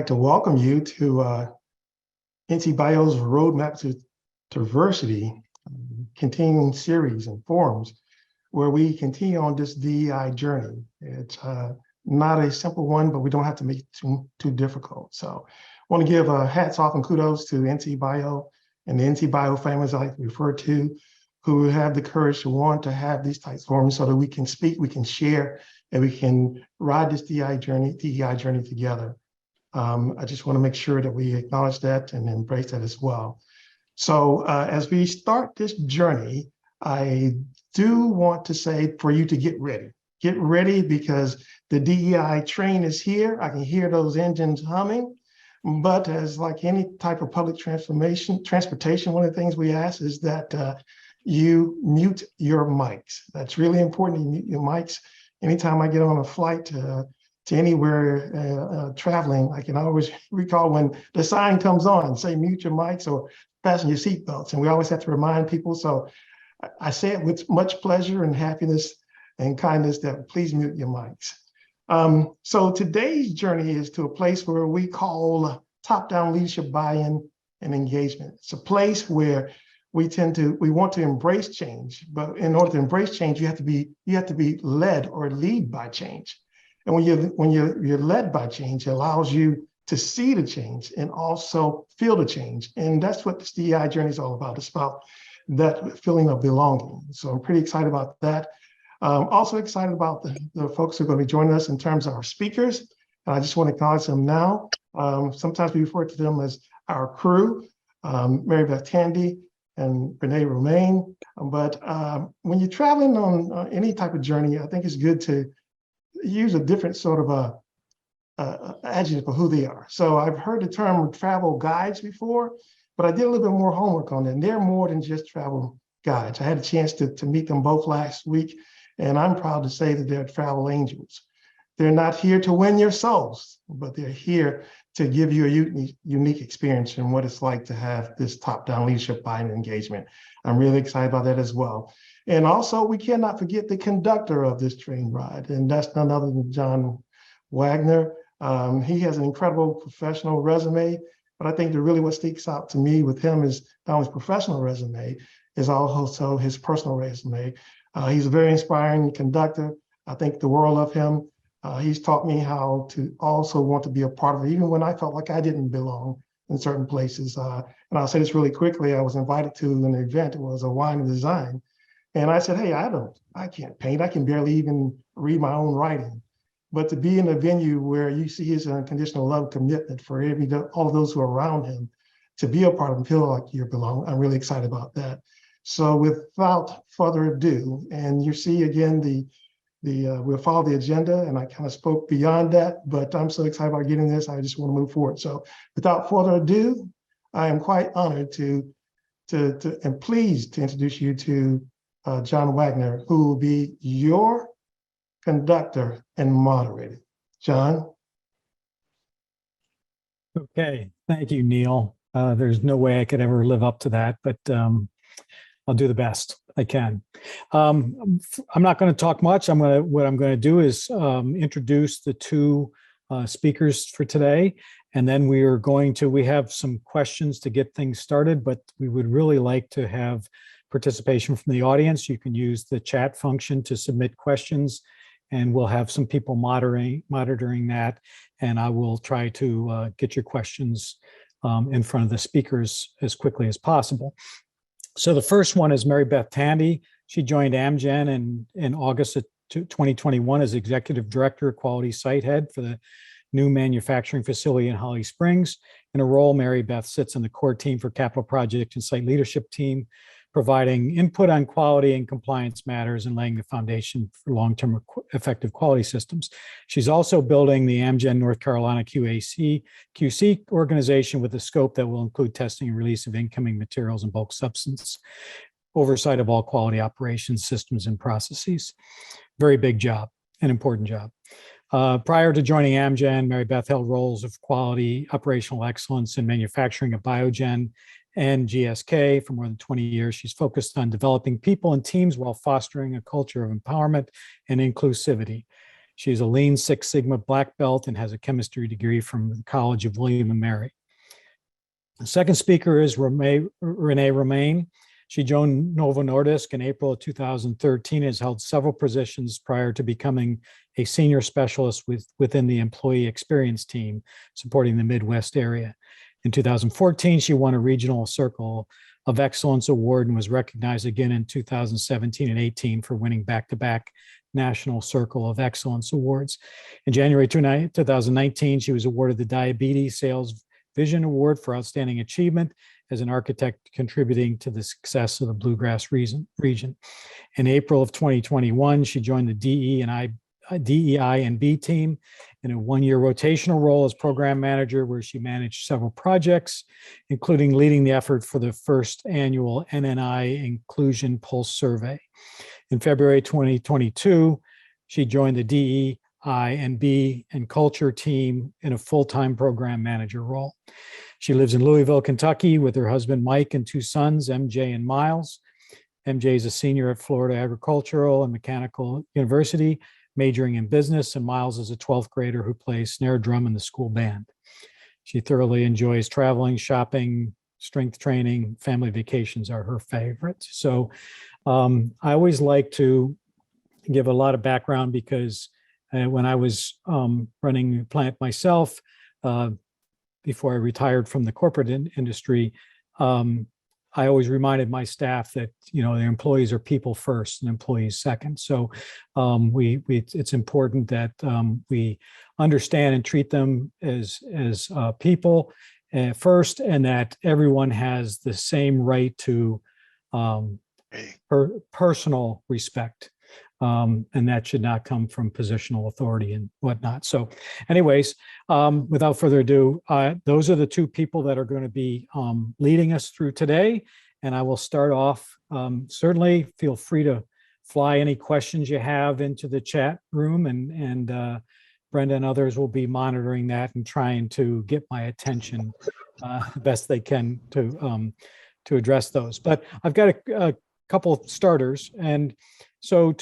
like to welcome you to NC Bio's Roadmap to Diversity continuing series and forums where we continue on this DEI journey. It's not a simple one, but we don't have to make it too difficult. So I want to give hats off and kudos to NC Bio and the NC Bio families I like to refer to, who have the courage to want to have these types of forums so that we can speak, we can share, and we can ride this DEI journey together. I just want to make sure that we acknowledge that and embrace that as well. So as we start this journey, I do want to say for you to get ready. Get ready because the DEI train is here. I can hear those engines humming. But as like any type of public transportation, one of the things we ask is that you mute your mics. That's really important. You mute your mics. Anytime I get on a flight to anywhere traveling, I can always recall when the sign comes on, say mute your mics or fasten your seatbelts. And we always have to remind people. So I say it with much pleasure and happiness and kindness that please mute your mics. So today's journey is to a place where we call top-down leadership buy-in and engagement. It's a place where we want to embrace change, but in order to embrace change, you have to be led or lead by change. And when you're led by change, it allows you to see the change and also feel the change. And that's what this DEI journey is all about. It's about that feeling of belonging. So I'm pretty excited about that. Also excited about the folks who are going to be joining us in terms of our speakers. And I just want to acknowledge them now. Sometimes we refer to them as our crew, Mary Beth Tandy and Renee Romaine. But when you're traveling on any type of journey, I think it's good to use a different sort of adjective for who they are. So I've heard the term travel guides before, but I did a little bit more homework on them. They're more than just travel guides. I had a chance to meet them both last week, and I'm proud to say that they're travel angels. They're not here to win your souls, but they're here to give you a unique experience in what it's like to have this top-down leadership buy-in engagement. I'm really excited about that as well. And also, we cannot forget the conductor of this train ride, and that's none other than John Wagner. He has an incredible professional resume, but I think that really what sticks out to me with him is not only his professional resume, is also his personal resume. He's a very inspiring conductor. I think the world of him. He's taught me how to also want to be a part of it, even when I felt like I didn't belong in certain places. And I'll say this really quickly. I was invited to an event. It was a wine and design. And I said, hey, I can't paint. I can barely even read my own writing. But to be in a venue where you see his unconditional love commitment for all of those who are around him, to be a part of him, feel like you belong, I'm really excited about that. So without further ado, and you see again, we'll follow the agenda, and I kind of spoke beyond that, but I'm so excited about getting this, I just want to move forward. So without further ado, I am quite honored and pleased to introduce you to John Wagner, who will be your conductor and moderator. John? Okay, thank you, Neil. There's no way I could ever live up to that, but I'll do the best I can. I'm not going to talk much. What I'm going to do is introduce the two speakers for today, and then we have some questions to get things started, but we would really like to have participation from the audience. You can use the chat function to submit questions, and we'll have some people monitoring that, and I will try to get your questions in front of the speakers as quickly as possible. So the first one is Mary Beth Tandy. She joined Amgen in August of 2021 as Executive Director, Quality Site Head for the new manufacturing facility in Holly Springs. In a role, Mary Beth sits in the core team for capital project and site leadership team, providing input on quality and compliance matters and laying the foundation for long-term effective quality systems. She's also building the Amgen North Carolina QC organization with a scope that will include testing and release of incoming materials and bulk substance, oversight of all quality operations, systems, and processes. Very big job, an important job. Prior to joining Amgen, Mary Beth held roles of quality, operational excellence, and manufacturing at Biogen and GSK for more than 20 years. She's focused on developing people and teams while fostering a culture of empowerment and inclusivity. She's a Lean Six Sigma black belt and has a chemistry degree from the College of William and Mary. The second speaker is Renee Romain. She joined Novo Nordisk in April of 2013 and has held several positions prior to becoming a senior specialist within the employee experience team supporting the Midwest area. In 2014, she won a Regional Circle of Excellence Award and was recognized again in 2017 and 18 for winning back-to-back National Circle of Excellence Awards. In January 2019, she was awarded the Diabetes Sales Vision Award for Outstanding Achievement as an architect contributing to the success of the Bluegrass region. In April of 2021, she joined the DEI and B team in a one-year rotational role as program manager, where she managed several projects, including leading the effort for the first annual NNI Inclusion Pulse Survey. In February 2022, she joined the DEI and B and Culture team in a full-time program manager role. She lives in Louisville, Kentucky with her husband, Mike, and two sons, MJ and Miles. MJ is a senior at Florida Agricultural and Mechanical University, majoring in business, and Miles is a 12th grader who plays snare drum in the school band. She thoroughly enjoys traveling, shopping, strength training. Family vacations are her favorite. So I always like to give a lot of background because when I was running a plant myself, before I retired from the corporate industry, I always reminded my staff that, you know, their employees are people first and employees second. So it's important that we understand and treat them as people first, and that everyone has the same right to personal respect. And that should not come from positional authority and whatnot. So anyways, without further ado, those are the two people that are going to be leading us through today. And I will start off. Certainly feel free to fly any questions you have into the chat room, and Brenda and others will be monitoring that and trying to get my attention best they can to address those. But I've got a couple starters. And so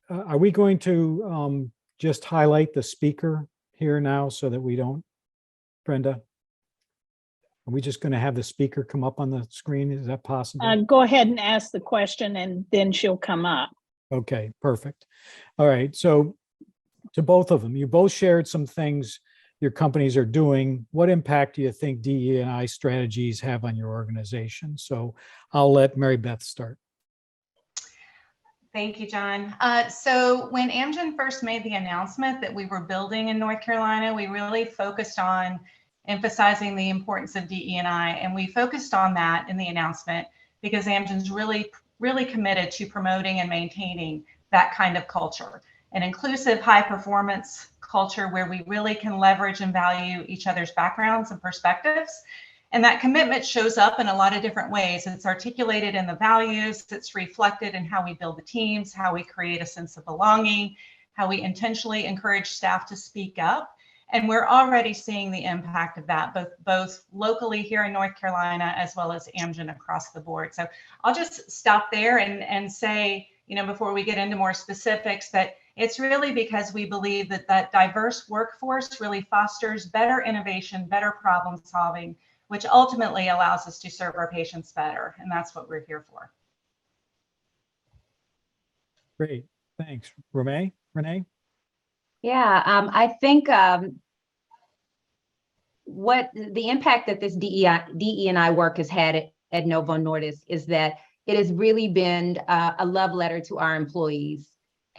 are we going to just highlight the speaker here now so that we don't, Brenda? Are we just going to have the speaker come up on the screen? Is that possible? Go ahead and ask the question and then she'll come up. Okay, perfect. All right, so to both of them, you both shared some things your companies are doing. What impact do you think DE&I strategies have on your organization? So I'll let Mary Beth start. Thank you, John. So when Amgen first made the announcement that we were building in North Carolina, we really focused on emphasizing the importance of DE&I, and we focused on that in the announcement because Amgen's really committed to promoting and maintaining that kind of culture, an inclusive, high-performance culture where we really can leverage and value each other's backgrounds and perspectives. And that commitment shows up in a lot of different ways. It's articulated in the values, it's reflected in how we build the teams, how we create a sense of belonging, how we intentionally encourage staff to speak up. And we're already seeing the impact of that, both locally here in North Carolina, as well as Amgen across the board. So I'll just stop there and say, you know, before we get into more specifics, that it's really because we believe that that diverse workforce really fosters better innovation, better problem solving, which ultimately allows us to serve our patients better. And that's what we're here for. Great, thanks. Renee? Yeah, I think what the impact that this DE&I work has had at Novo Nordisk is that it has really been a love letter to our employees.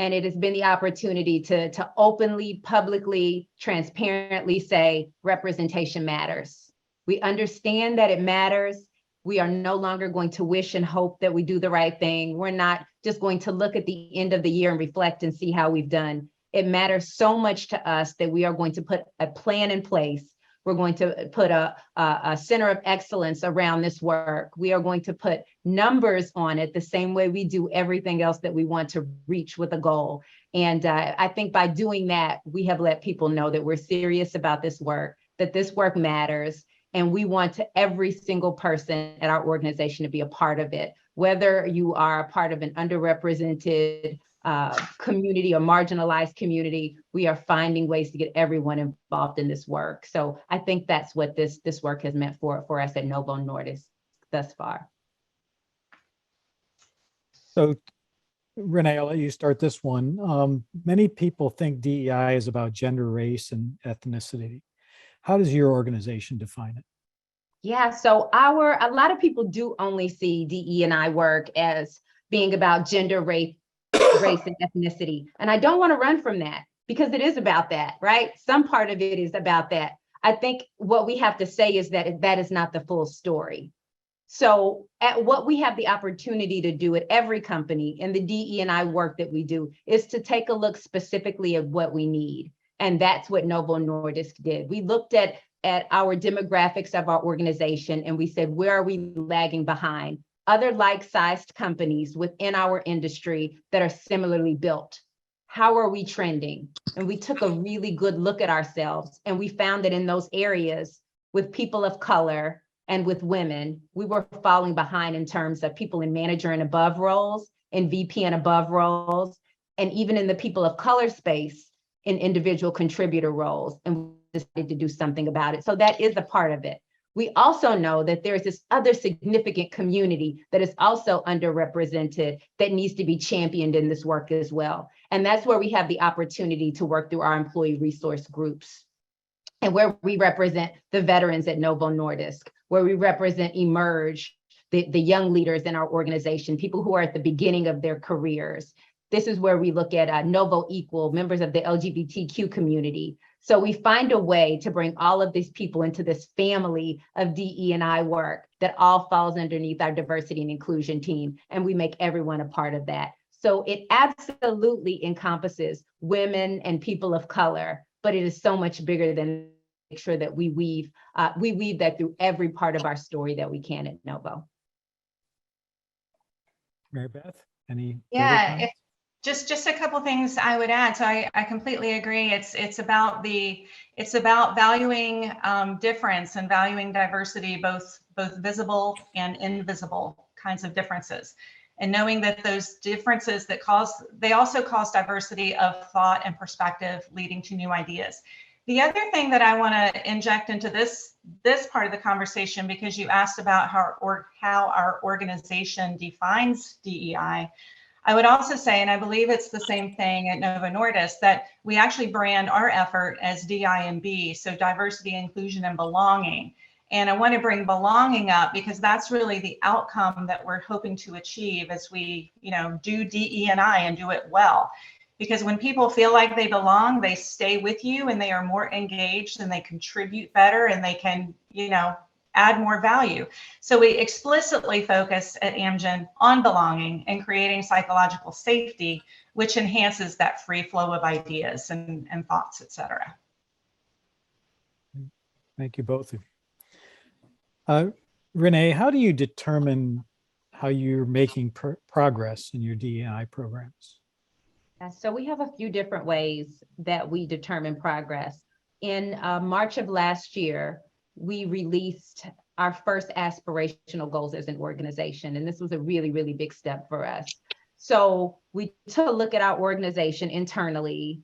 And it has been the opportunity to openly, publicly, transparently say representation matters. We understand that it matters. We are no longer going to wish and hope that we do the right thing. We're not just going to look at the end of the year and reflect and see how we've done. It matters so much to us that we are going to put a plan in place. We're going to put a center of excellence around this work. We are going to put numbers on it the same way we do everything else that we want to reach with a goal. And I think by doing that, we have let people know that we're serious about this work, that this work matters. And we want every single person at our organization to be a part of it, whether you are a part of an underrepresented community or marginalized community, we are finding ways to get everyone involved in this work. So I think that's what this work has meant for us at Novo Nordisk thus far. So Renee, I'll let you start this one. Many people think DEI is about gender, race, and ethnicity. How does your organization define it? Yeah, so a lot of people do only see DE&I work as being about gender, race, and ethnicity. And I don't want to run from that because it is about that, right? Some part of it is about that. I think what we have to say is that that is not the full story. So at what we have the opportunity to do at every company in the DE&I work that we do is to take a look specifically at what we need. And that's what Novo Nordisk did. We looked at our demographics of our organization and we said, where are we lagging behind other like-sized companies within our industry that are similarly built? How are we trending? And we took a really good look at ourselves and we found that in those areas with people of color and with women, we were falling behind in terms of people in manager and above roles, in VP and above roles, and even in the people of color space in individual contributor roles. And we decided to do something about it. So that is a part of it. We also know that there's this other significant community that is also underrepresented that needs to be championed in this work as well. And that's where we have the opportunity to work through our employee resource groups and where we represent the veterans at Novo Nordisk, where we represent Emerge, the young leaders in our organization, people who are at the beginning of their careers. This is where we look at Novo Equal, members of the LGBTQ community. So we find a way to bring all of these people into this family of DE&I work that all falls underneath our diversity and inclusion team, and we make everyone a part of that. So it absolutely encompasses women and people of color, but it is so much bigger than make sure that we weave that through every part of our story that we can at Novo. Mary Beth, any? Yeah, just a couple things I would add. So I completely agree. It's about valuing difference and valuing diversity, both visible and invisible kinds of differences, and knowing that those differences they also cause diversity of thought and perspective, leading to new ideas. The other thing that I want to inject into this part of the conversation, because you asked about how our organization defines DEI, I would also say, and I believe it's the same thing at Novo Nordisk, that we actually brand our effort as DIMB, so diversity, inclusion, and belonging. And I want to bring belonging up because that's really the outcome that we're hoping to achieve as we, do DE&I and do it well. Because when people feel like they belong, they stay with you and they are more engaged and they contribute better and they can, add more value. So we explicitly focus at Amgen on belonging and creating psychological safety, which enhances that free flow of ideas and thoughts, et cetera. Thank you both. Renee, how do you determine how you're making progress in your DEI programs? So we have a few different ways that we determine progress. In March of last year, we released our first aspirational goals as an organization. And this was a really, really big step for us. So we took a look at our organization internally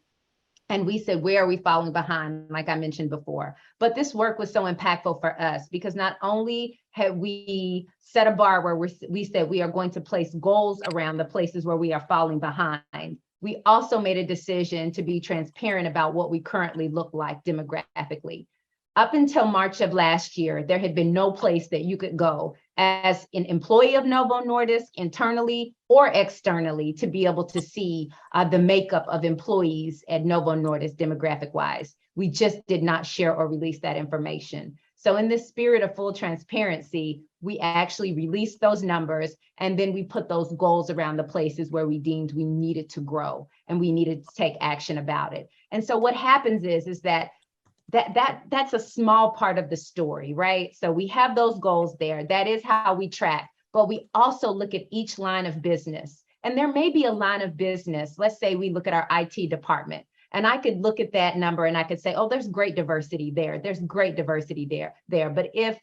and we said, where are we falling behind, like I mentioned before? But this work was so impactful for us because not only had we set a bar where we said we are going to place goals around the places where we are falling behind, we also made a decision to be transparent about what we currently look like demographically. Up until March of last year, there had been no place that you could go as an employee of Novo Nordisk, internally or externally, to be able to see the makeup of employees at Novo Nordisk demographic-wise. We just did not share or release that information. So in the spirit of full transparency, we actually released those numbers and then we put those goals around the places where we deemed we needed to grow and we needed to take action about it. And so what happens is that that's a small part of the story, right? So we have those goals there. That is how we track, but we also look at each line of business. And there may be a line of business, let's say we look at our IT department, and I could look at that number and I could say, oh, there's great diversity there. There's great diversity there. But if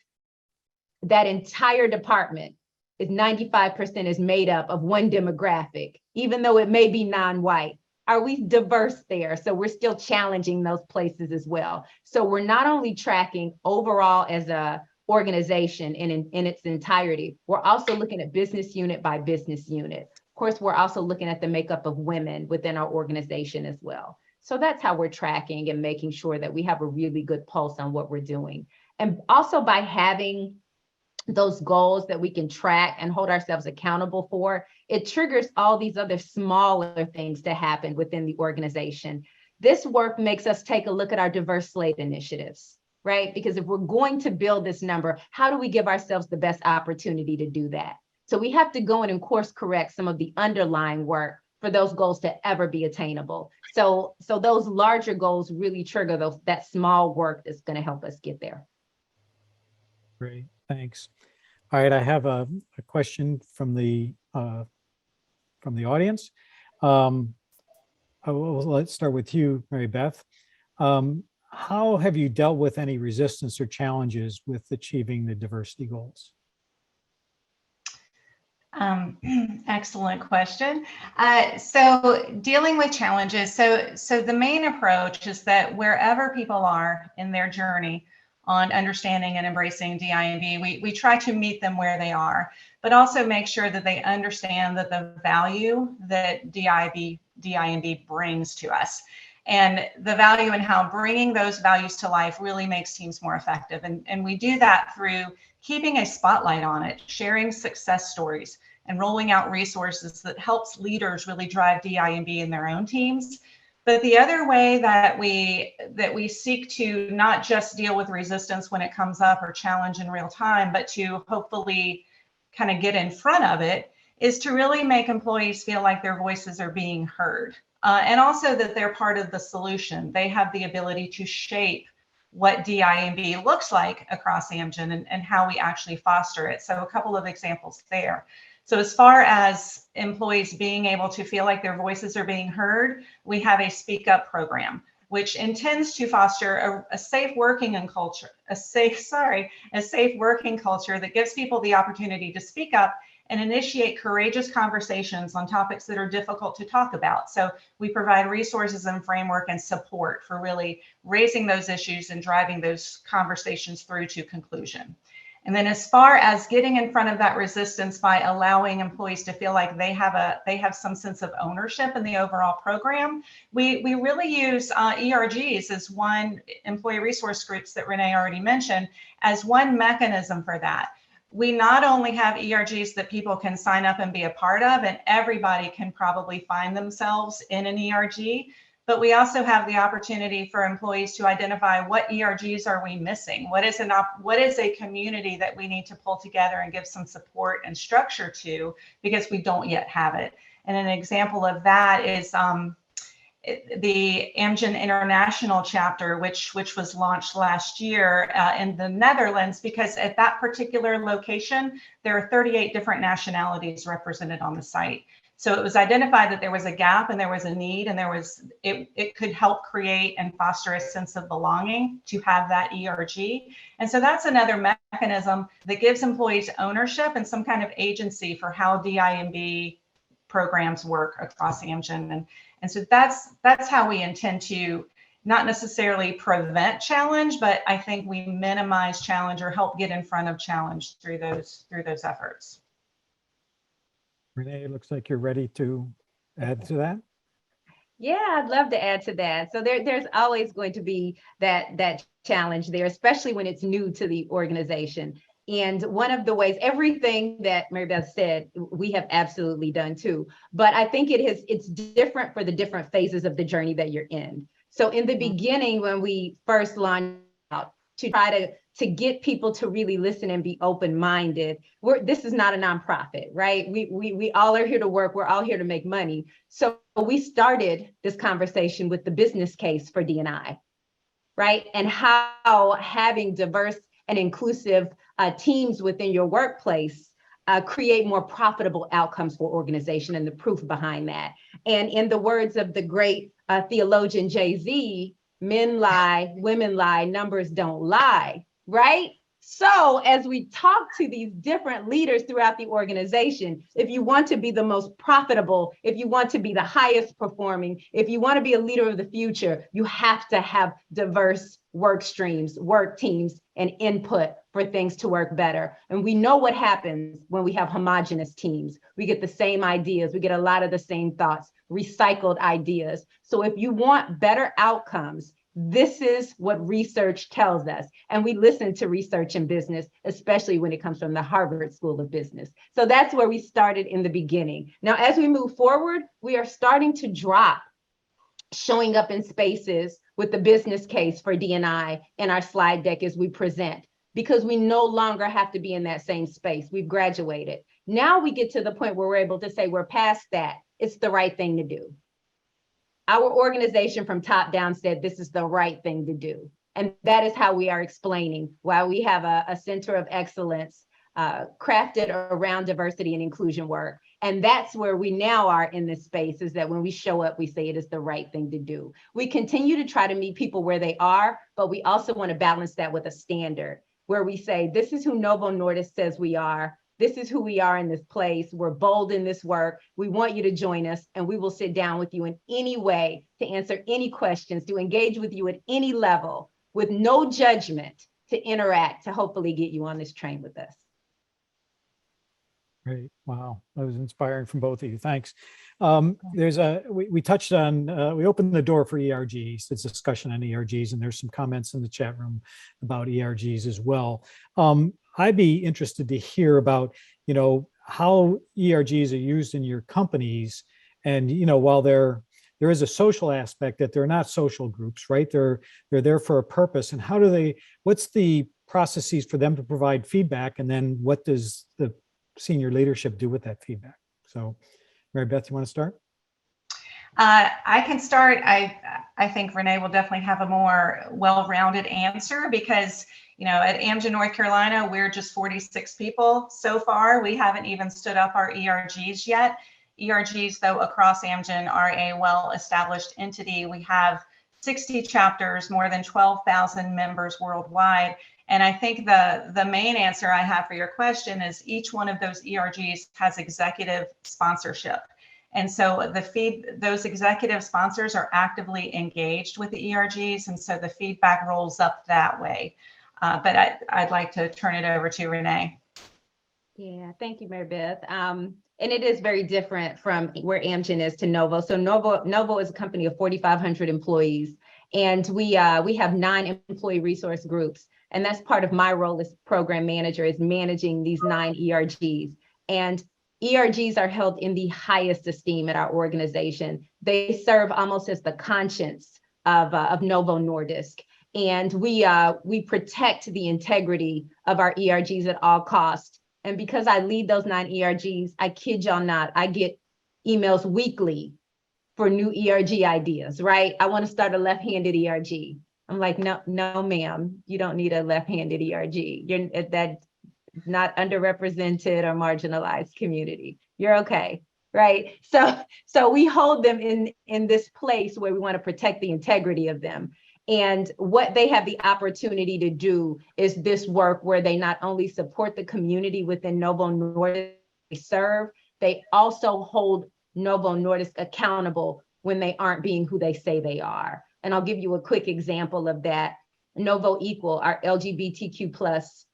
that entire department is 95% is made up of one demographic, even though it may be non-white. Are we diverse there? So we're still challenging those places as well. So we're not only tracking overall as a organization in its entirety, we're also looking at business unit by business unit. Of course, we're also looking at the makeup of women within our organization as well. So that's how we're tracking and making sure that we have a really good pulse on what we're doing. And also by having those goals that we can track and hold ourselves accountable for, it triggers all these other smaller things to happen within the organization. This work makes us take a look at our diverse slate initiatives, right? Because if we're going to build this number, how do we give ourselves the best opportunity to do that? So we have to go in and course correct some of the underlying work for those goals to ever be attainable. So those larger goals really trigger that small work that's going to help us get there. Great, thanks. All right, I have a question from the audience. Let's start with you, Mary Beth. How have you dealt with any resistance or challenges with achieving the diversity goals? Excellent question. So dealing with challenges. So the main approach is that wherever people are in their journey on understanding and embracing DI&B, we try to meet them where they are, but also make sure that they understand that the value that DI&B brings to us, and the value in how bringing those values to life really makes teams more effective. And we do that through keeping a spotlight on it, sharing success stories, and rolling out resources that helps leaders really drive DI&B in their own teams. But the other way that we seek to not just deal with resistance when it comes up or challenge in real time, but to hopefully kind of get in front of it, is to really make employees feel like their voices are being heard. And also that they're part of the solution. They have the ability to shape what DI&B looks like across Amgen and how we actually foster it. So a couple of examples there. So as far as employees being able to feel like their voices are being heard, we have a Speak Up program, which intends to foster a safe working culture, a safe working culture that gives people the opportunity to speak up and initiate courageous conversations on topics that are difficult to talk about. So we provide resources and framework and support for really raising those issues and driving those conversations through to conclusion. And then as far as getting in front of that resistance by allowing employees to feel like they have some sense of ownership in the overall program, we really use ERGs as one, employee resource groups that Renee already mentioned, as one mechanism for that. We not only have ERGs that people can sign up and be a part of, and everybody can probably find themselves in an ERG, but we also have the opportunity for employees to identify what ERGs are we missing? What is a community that we need to pull together and give some support and structure to, because we don't yet have it. And an example of that is the Amgen International chapter, which was launched last year in the Netherlands, because at that particular location, there are 38 different nationalities represented on the site. So it was identified that there was a gap and there was a need, and it could help create and foster a sense of belonging to have that ERG. And so that's another mechanism that gives employees ownership and some kind of agency for how DI&B programs work across Amgen. And so that's how we intend to not necessarily prevent challenge, but I think we minimize challenge or help get in front of challenge through those efforts. Renee, it looks like you're ready to add to that. Yeah, I'd love to add to that. So there's always going to be that challenge there, especially when it's new to the organization. And one of the ways, everything that Mary Beth said, we have absolutely done too. But I think it's different for the different phases of the journey that you're in. So in the beginning, when we first launched out to try to get people to really listen and be open-minded, this is not a nonprofit, right? We all are here to work. We're all here to make money. So we started this conversation with the business case for D&I, right? And how having diverse and inclusive teams within your workplace create more profitable outcomes for organization, and the proof behind that. And in the words of the great theologian Jay-Z, men lie, women lie, numbers don't lie, right? So as we talk to these different leaders throughout the organization, if you want to be the most profitable, if you want to be the highest performing, if you want to be a leader of the future, you have to have diverse work streams, work teams, and input for things to work better. And we know what happens when we have homogenous teams. We get the same ideas, we get a lot of the same thoughts, recycled ideas. So if you want better outcomes, this is what research tells us. And we listen to research in business, especially when it comes from the Harvard School of Business. So that's where we started in the beginning. Now, as we move forward, we are starting to drop showing up in spaces with the business case for D&I in our slide deck as we present, because we no longer have to be in that same space. We've graduated. Now we get to the point where we're able to say we're past that. It's the right thing to do. Our organization from top down said this is the right thing to do. And that is how we are explaining why we have a center of excellence crafted around diversity and inclusion work. And that's where we now are in this space, is that when we show up, we say it is the right thing to do. We continue to try to meet people where they are, but we also want to balance that with a standard where we say, this is who Novo Nordisk says we are. This is who we are in this place. We're bold in this work. We want you to join us, and we will sit down with you in any way to answer any questions, to engage with you at any level with no judgment, to interact, to hopefully get you on this train with us. Great. Wow. That was inspiring from both of you. Thanks. We touched on, we opened the door for ERGs. It's a discussion on ERGs, and there's some comments in the chat room about ERGs as well. I'd be interested to hear about, how ERGs are used in your companies. And, while there is a social aspect, that they're not social groups, right? They're there for a purpose. And what's the processes for them to provide feedback? And then what does the senior leadership do with that feedback? So Mary Beth, you want to start? I can start. I think Renee will definitely have a more well-rounded answer, because at Amgen, North Carolina, we're just 46 people so far. We haven't even stood up our ERGs yet. ERGs, though, across Amgen are a well-established entity. We have 60 chapters, more than 12,000 members worldwide. And I think the main answer I have for your question is each one of those ERGs has executive sponsorship. And so those executive sponsors are actively engaged with the ERGs. And so the feedback rolls up that way. But I'd like to turn it over to Renee. Yeah, thank you, Mary Beth. And it is very different from where Amgen is to Novo. So Novo is a company of 4,500 employees, and we have 9 employee resource groups. And that's part of my role as program manager, is managing these 9 ERGs. And ERGs are held in the highest esteem at our organization. They serve almost as the conscience of Novo Nordisk. And we protect the integrity of our ERGs at all costs. And because I lead those 9 ERGs, I kid y'all not, I get emails weekly for new ERG ideas, right? I want to start a left-handed ERG. I'm like, no, ma'am, you don't need a left-handed ERG. You're that's not underrepresented or marginalized community. You're okay, right? So we hold them in this place where we want to protect the integrity of them. And what they have the opportunity to do is this work where they not only support the community within Novo Nordisk they serve, they also hold Novo Nordisk accountable when they aren't being who they say they are. And I'll give you a quick example of that. Novo Equal, our LGBTQ plus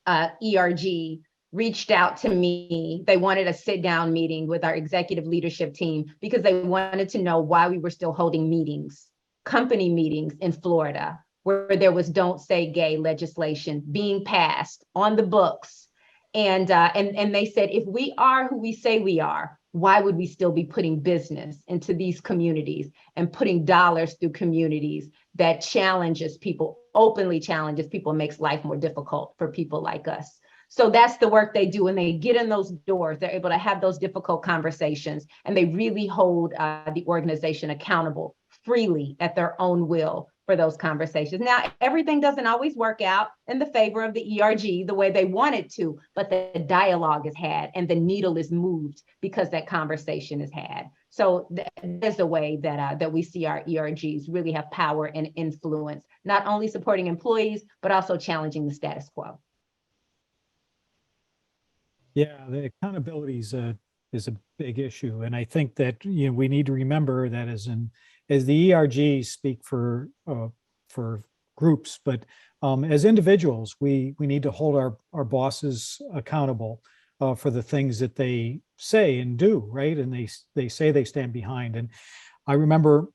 ERG, reached out to me. They wanted a sit-down meeting with our executive leadership team because they wanted to know why we were still holding meetings, company meetings in Florida, where there was Don't Say Gay legislation being passed on the books. And they said, if we are who we say we are, why would we still be putting business into these communities and putting dollars through communities that challenges people, openly challenges people, makes life more difficult for people like us? So that's the work they do. When they get in those doors, they're able to have those difficult conversations, and they really hold the organization accountable freely at their own will for those conversations. Now, everything doesn't always work out in the favor of the ERG the way they want it to, but the dialogue is had and the needle is moved because that conversation is had. So there's a way that we see our ERGs really have power and influence not only supporting employees, but also challenging the status quo. Yeah, the accountability is a big issue. And I think that, you know, we need to remember that as the ERGs speak for groups, but as individuals, we need to hold our bosses accountable for the things that they say and do, right? And they say they stand behind. And I remember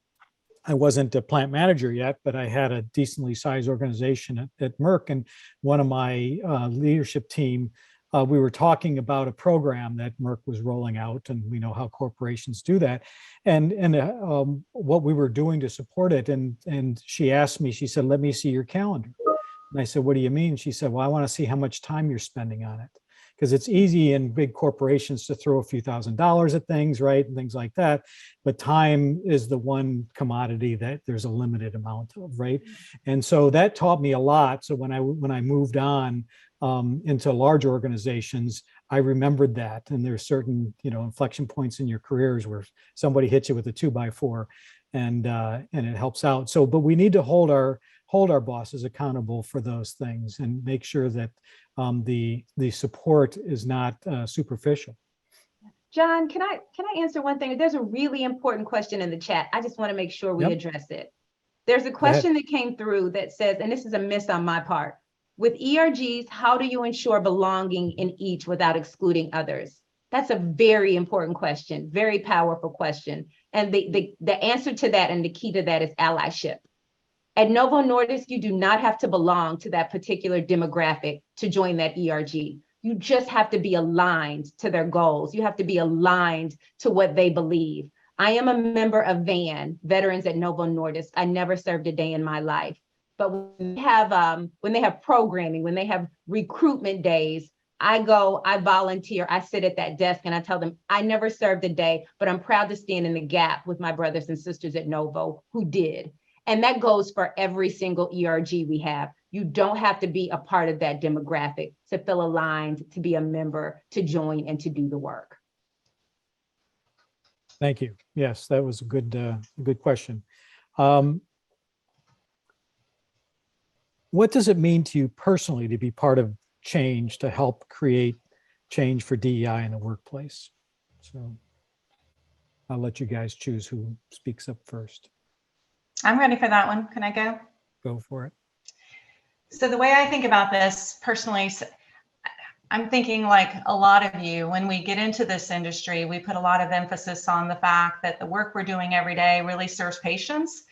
I wasn't a plant manager yet, but I had a decently sized organization at Merck, and one of my leadership team, we were talking about a program that Merck was rolling out, and we know how corporations do that, and what we were doing to support it. And she asked me, she said, "Let me see your calendar." And I said, "What do you mean?" She said, "Well, I want to see how much time you're spending on it." Because it's easy in big corporations to throw a few $1,000s at things, right? And things like that. But time is the one commodity that there's a limited amount of, right? And so that taught me a lot. So when I moved on into large organizations, I remembered that. And there's certain, you know, inflection points in your careers where somebody hits you with a 2x4 and it helps out. So, but we need to hold our bosses accountable for those things and make sure that the support is not superficial. John, can I answer one thing? There's a really important question in the chat. I just want to make sure we address it. There's a question that came through that says, and this is a miss on my part, with ERGs, how do you ensure belonging in each without excluding others? That's a very important question, very powerful question. And the answer to that and the key to that is allyship. At Novo Nordisk, you do not have to belong to that particular demographic to join that ERG. You just have to be aligned to their goals. You have to be aligned to what they believe. I am a member of VAN, Veterans at Novo Nordisk. I never served a day in my life. But when they have programming, when they have recruitment days, I go, I volunteer, I sit at that desk and I tell them, I never served a day, but I'm proud to stand in the gap with my brothers and sisters at Novo who did. And that goes for every single ERG we have. You don't have to be a part of that demographic to feel aligned, to be a member, to join, and to do the work. Thank you. Yes, that was a good question. What does it mean to you personally to be part of change, to help create change for DEI in the workplace? So I'll let you guys choose who speaks up first. I'm ready for that one. Can I go? Go for it. So the way I think about this personally, I'm thinking like a lot of you, when we get into this industry, we put a lot of emphasis on the fact that the work we're doing every day really serves patients,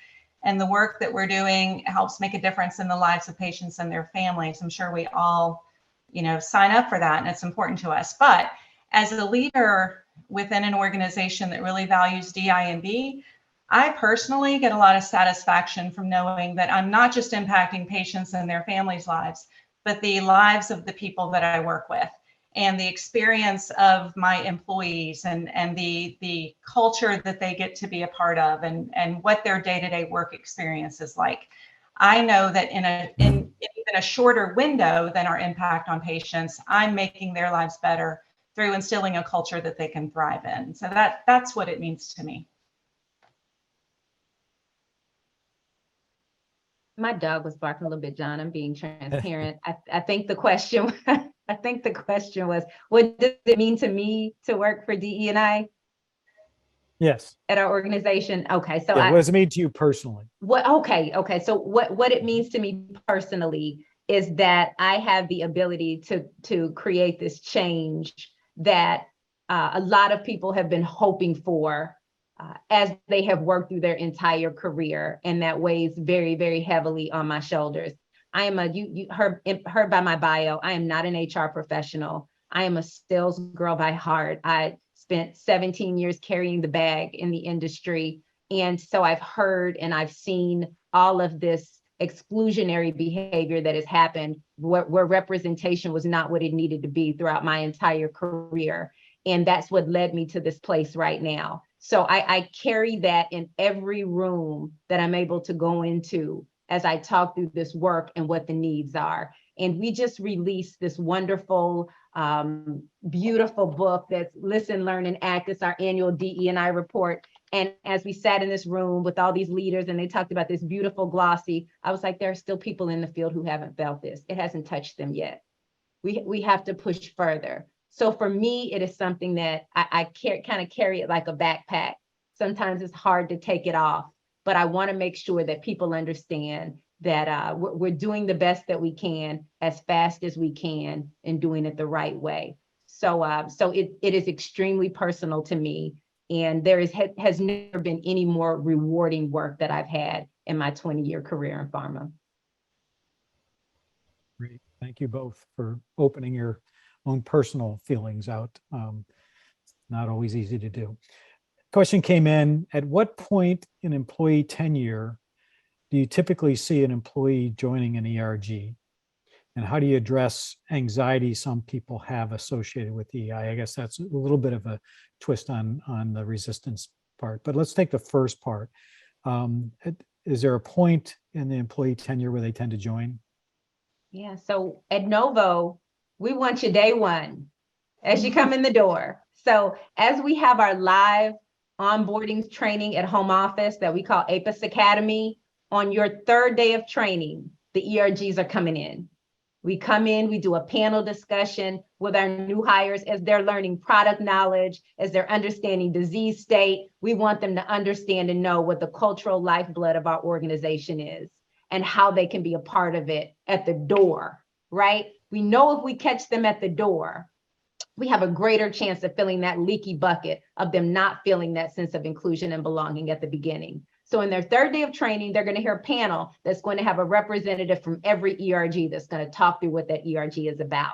and the work that we're doing helps make a difference in the lives of patients and their families. I'm sure we all, you know, sign up for that, and it's important to us. But as a leader within an organization that really values DI&B, I personally get a lot of satisfaction from knowing that I'm not just impacting patients and their families' lives, but the lives of the people that I work with, and the experience of my employees, and the culture that they get to be a part of, and what their day-to-day work experience is like. I know that in even a shorter window than our impact on patients, I'm making their lives better through instilling a culture that they can thrive in. So that's what it means to me. My dog was barking a little bit, John. I'm being transparent. I think the question, was, what does it mean to me to work for DE&I? Yes. At our organization? Okay, so what does it mean to you personally? Okay. So what it means to me personally is that I have the ability to create this change that a lot of people have been hoping for as they have worked through their entire career, and that weighs very, very heavily on my shoulders. I am you heard by my bio, I am not an HR professional. I am a sales girl by heart. I spent 17 years carrying the bag in the industry. And so I've heard and I've seen all of this exclusionary behavior that has happened where representation was not what it needed to be throughout my entire career. And that's what led me to this place right now. So I carry that in every room that I'm able to go into as I talk through this work and what the needs are. And we just released this wonderful, beautiful book that's Listen, Learn, and Act. It's our annual DE&I report. And as we sat in this room with all these leaders and they talked about this beautiful glossy, I was like, there are still people in the field who haven't felt this. It hasn't touched them yet. We have to push further. So for me, it is something that I kind of carry it like a backpack. Sometimes it's hard to take it off, but I want to make sure that people understand that we're doing the best that we can as fast as we can and doing it the right way. So it is extremely personal to me. And there has never been any more rewarding work that I've had in my 20-year career in pharma. Great. Thank you both for opening your own personal feelings out. Not always easy to do. Question came in, at what point in employee tenure do you typically see an employee joining an ERG? And how do you address anxiety some people have associated with EI? I guess that's a little bit of a twist on the resistance part, but let's take the first part. Is there a point in the employee tenure where they tend to join? Yeah, so at Novo, we want you day one as you come in the door. So as we have our live onboarding training at home office that we call APIS Academy, on your third day of training, the ERGs are coming in. We come in, we do a panel discussion with our new hires as they're learning product knowledge, as they're understanding disease state. We want them to understand and know what the cultural lifeblood of our organization is and how they can be a part of it at the door, right? We know if we catch them at the door, we have a greater chance of filling that leaky bucket of them not feeling that sense of inclusion and belonging at the beginning. So in their third day of training, they're going to hear a panel that's going to have a representative from every ERG that's going to talk through what that ERG is about.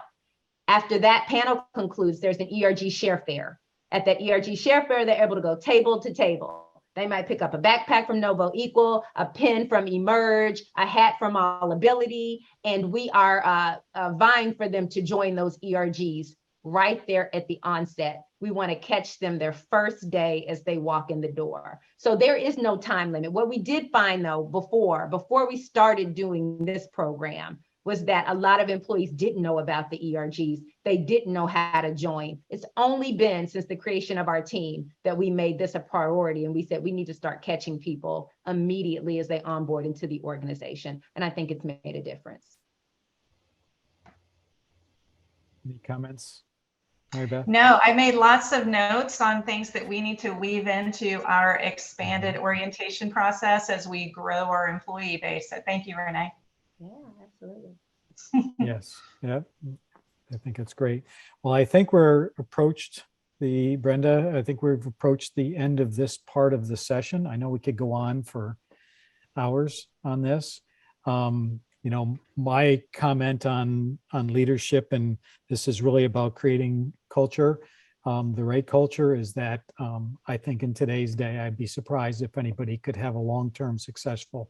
After that panel concludes, there's an ERG share fair. At that ERG share fair, they're able to go table to table. They might pick up a backpack from Novo Equal, a pen from Emerge, a hat from All Ability, and we are vying for them to join those ERGs right there at the onset. We want to catch them their first day as they walk in the door. So there is no time limit. What we did find though, before we started doing this program, was that a lot of employees didn't know about the ERGs. They didn't know how to join. It's only been since the creation of our team that we made this a priority. And we said, we need to start catching people immediately as they onboard into the organization. And I think it's made a difference. Any comments? Mary Beth? No, I made lots of notes on things that we need to weave into our expanded orientation process as we grow our employee base. So thank you, Renee. Yeah, absolutely. Yes, yeah, I think it's great. Well, I think we've approached the end of this part of the session. I know we could go on for hours on this. You know, my comment on leadership, and this is really about creating culture. The right culture is that I think in today's day, I'd be surprised if anybody could have a long-term successful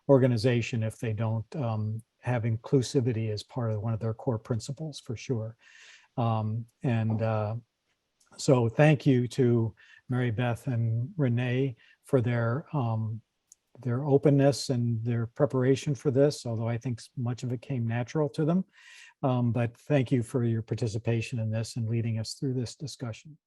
organization if they don't have inclusivity as part of one of their core principles, for sure. So thank you to Mary Beth and Renee for their openness and their preparation for this, although I think much of it came natural to them. But thank you for your participation in this and leading us through this discussion.